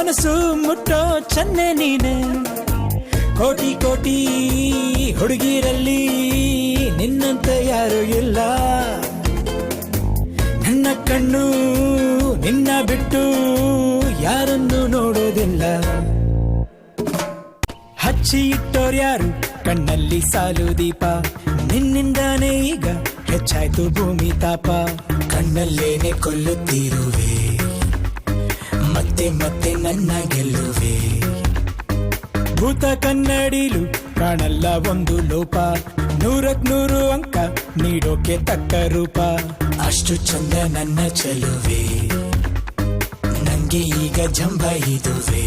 ಮನಸ್ಸು ಮುಟ್ಟೋ ಚೆನ್ನೆ ನೀನೆ. ಕೋಟಿ ಕೋಟಿ ಹುಡುಗಿರಲ್ಲಿ ನಿನ್ನಂತ ಯಾರು ಇಲ್ಲ. ನನ್ನ ಕಣ್ಣು ನಿನ್ನ ಬಿಟ್ಟು ಯಾರನ್ನು ನೋಡೋದಿಲ್ಲ. ಹಚ್ಚಿ ಇಟ್ಟೋರ್ಯಾರು ಕಣ್ಣಲ್ಲಿ ಸಾಲು ದೀಪ, ನಿನ್ನಿಂದಾನೇ ಈಗ ಹೆಚ್ಚಾಯ್ತು ಭೂಮಿ ತಾಪ. ಕಣ್ಣಲ್ಲೇನೆ ಕೊಲ್ಲುತ್ತಿರುವೆ, ಮತ್ತೆ ಮತ್ತೆ ನನ್ನ ಗೆಲ್ಲುವೆ. ಭೂತ ಕನ್ನಡಿಲು ಕಾಣಲ್ಲ ಒಂದು ಲೋಪ, 100ಕ್ಕೆ 100 ಅಂಕ ನೀಡೋಕೆ ತಕ್ಕ ರೂಪ. ಅಷ್ಟು ಚಂದ ನನ್ನ ಚೆಲುವೆ, ನಂಗೆ ಈಗ ಜಂಬ ಇದುವೆ.